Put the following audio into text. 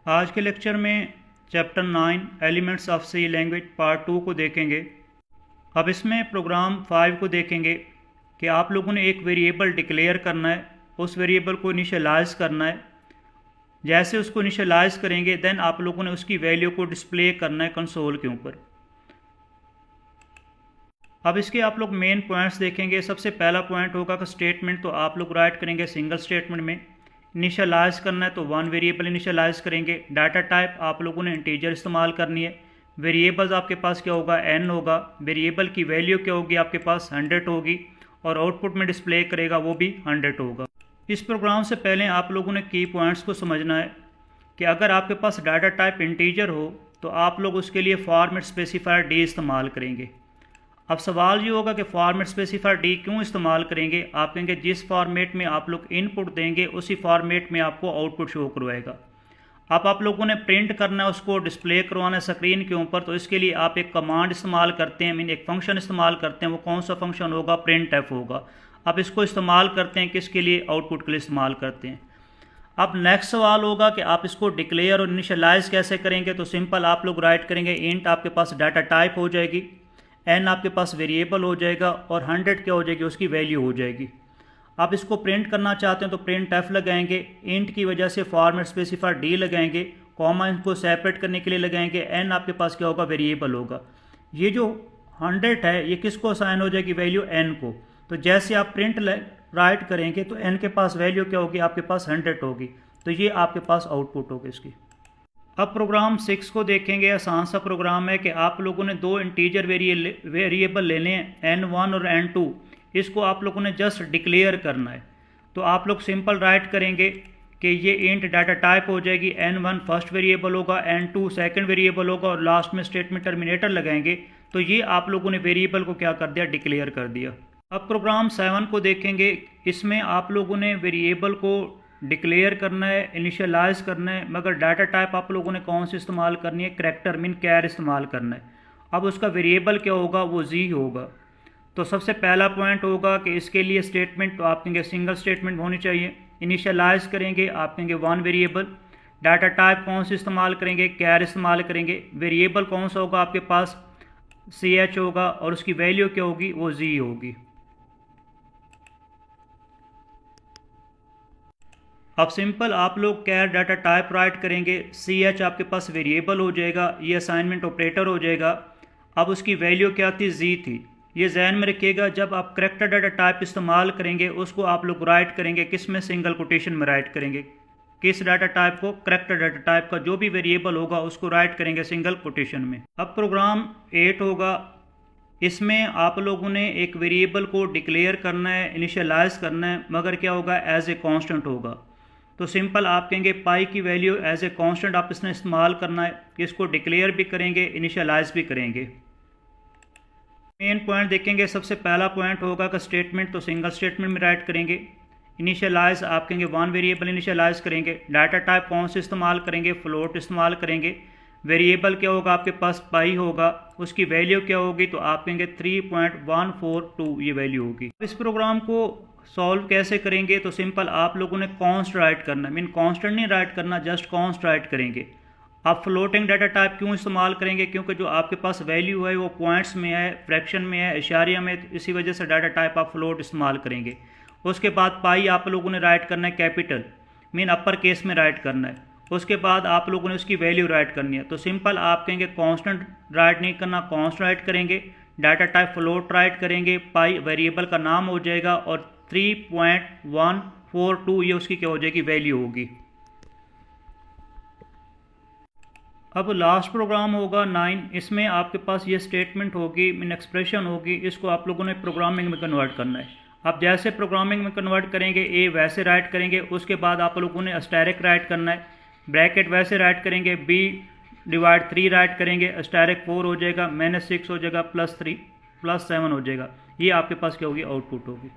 आज के लेक्चर में chapter 9 elements of C language part 2 को देखेंगे। अब इसमें प्रोग्राम 5 को देखेंगे कि आप लोगों ने एक वेरिएबल डिक्लेयर करना है, उस वेरिएबल को इनिशियलाइज़ करना है। जैसे उसको इनिशियलाइज़ करेंगे देन आप लोगों ने उसकी वैल्यू को डिस्प्ले करना है कंसोल के ऊपर। अब इसके आप लोग मेन पॉइंट्स देखेंगे। सबसे पहला पॉइंट होगा कि स्टेटमेंट तो आप लोग राइट करेंगे सिंगल स्टेटमेंट में। इनिशियलाइज करना है तो वन वेरिएबल इनिशियलाइज करेंगे। डाटा टाइप आप लोगों ने इंटीजर इस्तेमाल करनी है। वेरिएबल्स आपके पास क्या होगा, एन होगा। वेरिएबल की वैल्यू क्या होगी, आपके पास 100 होगी और आउटपुट में डिस्प्ले करेगा वो भी 100 होगा। इस प्रोग्राम से पहले आप लोगों ने की पॉइंट्स को समझना है कि अगर आपके पास डाटा टाइप इंटीजर हो तो आप लोग उसके लिए फॉर्मेट स्पेसिफायर डी इस्तेमाल करेंगे। अब सवाल ये होगा कि फॉर्मेट स्पेसिफायर डी क्यों इस्तेमाल करेंगे। आप कहेंगे जिस फॉर्मेट में आप लोग इनपुट देंगे उसी फॉर्मेट में आपको आउटपुट शो करवाएगा। अब आप लोगों ने प्रिंट करना है, उसको डिस्प्ले करवाना है स्क्रीन के ऊपर, तो इसके लिए आप एक कमांड इस्तेमाल करते हैं, एक फंक्शन इस्तेमाल करते हैं। वो कौन सा फंक्शन होगा, प्रिंट एफ होगा। अब इसको इस्तेमाल करते हैं किसके लिए, आउटपुट के लिए इस्तेमाल करते हैं। अब नेक्स्ट सवाल होगा कि आप इसको डिक्लेयर और इनिशियलाइज कैसे करेंगे। तो सिंपल आप लोग राइट करेंगे इंट आपके पास डाटा टाइप हो जाएगी, एन आपके पास वेरिएबल हो जाएगा और 100 क्या हो जाएगी, उसकी वैल्यू हो जाएगी। आप इसको प्रिंट करना चाहते हैं तो प्रिंट एफ लगाएंगे, इंट की वजह से फॉर्मेट स्पेसिफायर डी लगाएंगे, कॉमा इनको सेपरेट करने के लिए लगाएंगे, एन आपके पास क्या होगा, वेरिएबल होगा। ये जो 100 है ये किसको असाइन हो जाएगी, वैल्यू एन को। तो जैसे आप प्रिंट राइट करेंगे तो एन के पास वैल्यू क्या होगी, आपके पास 100 होगी। तो ये आपके पास आउटपुट होगी इसकी। अब प्रोग्राम 6 को देखेंगे। आसान सा प्रोग्राम है कि आप लोगों ने दो इंटीजर वेरिएबल लेने हैं, n1 और n2। इसको आप लोगों ने जस्ट डिक्लेयर करना है। तो आप लोग सिंपल राइट करेंगे कि ये इंट डाटा टाइप हो जाएगी, n1 फर्स्ट वेरिएबल होगा, n2 सेकंड वेरिएबल होगा और लास्ट में स्टेटमेंट टर्मिनेटर लगाएंगे। तो ये आप लोगों ने वेरिएबल को क्या कर दिया, डिक्लेयर कर दिया। अब प्रोग्राम 7 को देखेंगे। इसमें आप लोगों ने वेरिएबल को डिक्लेयर करना है, इनिशियलाइज करना है, मगर डाटा टाइप आप लोगों ने कौन सी इस्तेमाल करनी है, करैक्टर मीन कैर इस्तेमाल करना है। अब उसका वेरिएबल क्या होगा, वो जी होगा। तो सबसे पहला पॉइंट होगा कि इसके लिए स्टेटमेंट तो आप कहेंगे सिंगल स्टेटमेंट होनी चाहिए। इनिशियलाइज करेंगे आप कहेंगे वन वेरिएबल। डाटा टाइप कौन सी इस्तेमाल करेंगे, कैर इस्तेमाल करेंगे। वेरिएबल कौन सा होगा, आपके पास ch होगा और उसकी वैल्यू क्या होगी, वो जी होगी। अब सिंपल आप लोग कैर डाटा टाइप राइट करेंगे, ch आपके पास वेरिएबल हो जाएगा, ये असाइनमेंट ऑपरेटर हो जाएगा। अब उसकी वैल्यू क्या थी, जी थी। ये जहन में रखिएगा, जब आप करैक्टर डाटा टाइप इस्तेमाल करेंगे उसको आप लोग राइट करेंगे किस में, सिंगल कोटेशन में राइट करेंगे। किस डाटा टाइप को, करैक्टर डाटा टाइप का जो भी वेरिएबल होगा उसको राइट करेंगे सिंगल कोटेशन में। अब प्रोग्राम 8 होगा। इसमें आप लोगों ने एक वेरिएबल को डिक्लेयर करना है, इनिशियलाइज करना है, मगर क्या होगा, एज ए कांस्टेंट होगा। तो सिंपल आप कहेंगे पाई की वैल्यू एज ए कांस्टेंट आप इसने इस्तेमाल करना है कि इसको डिक्लेयर भी करेंगे, इनिशियलाइज भी करेंगे। मेन पॉइंट देखेंगे। सबसे पहला पॉइंट होगा कि स्टेटमेंट तो सिंगल स्टेटमेंट में राइट करेंगे। इनिशियलाइज आप कहेंगे वन वेरिएबल इनिशियलाइज करेंगे। डाटा टाइप कौन से इस्तेमाल करेंगे, फ्लोट इस्तेमाल करेंगे। वेरिएबल क्या होगा, आपके पास पाई होगा, उसकी वैल्यू क्या होगी, तो आप कहेंगे 3.142 ये वैल्यू होगी। इस प्रोग्राम को सॉल्व कैसे करेंगे, तो सिंपल आप लोगों ने कॉन्स्ट राइट करना, मीन कांस्टेंट नहीं राइट करना, जस्ट कॉन्स्ट राइट करेंगे। आप फ्लोटिंग डाटा टाइप क्यों इस्तेमाल करेंगे, क्योंकि जो आपके पास वैल्यू है वो पॉइंट्स में है, फ्रैक्शन में है, इशारिया में, तो इसी वजह से डाटा टाइप आप फ्लोट इस्तेमाल करेंगे। उसके बाद पाई आप लोगों ने राइट करना है कैपिटल, मीन अपर केस में राइट करना है। उसके बाद आप लोगों ने उसकी वैल्यू राइट करनी है। तो सिंपल आप कहेंगे कांस्टेंट राइट नहीं करना, कॉन्स्ट राइट करेंगे। डाटा टाइप फ्लोट राइट करेंगे, पाई वेरिएबल का नाम हो जाएगा और 3.142 ये उसकी क्या हो जाएगी, वैल्यू होगी। अब लास्ट प्रोग्राम होगा 9। इसमें आपके पास ये स्टेटमेंट होगी, मीन एक्सप्रेशन होगी, इसको आप लोगों ने प्रोग्रामिंग में कन्वर्ट करना है। आप जैसे प्रोग्रामिंग में कन्वर्ट करेंगे ए वैसे राइट करेंगे। उसके बाद आप लोगों ने अस्टेरिक राइट करना है, ब्रैकेट वैसे राइट करेंगे, b/3 राइट करेंगे, अस्टेरिक 4 हो जाएगा, -6 हो जाएगा, +3 +7 हो जाएगा। ये आपके पास क्या होगी, आउटपुट होगी।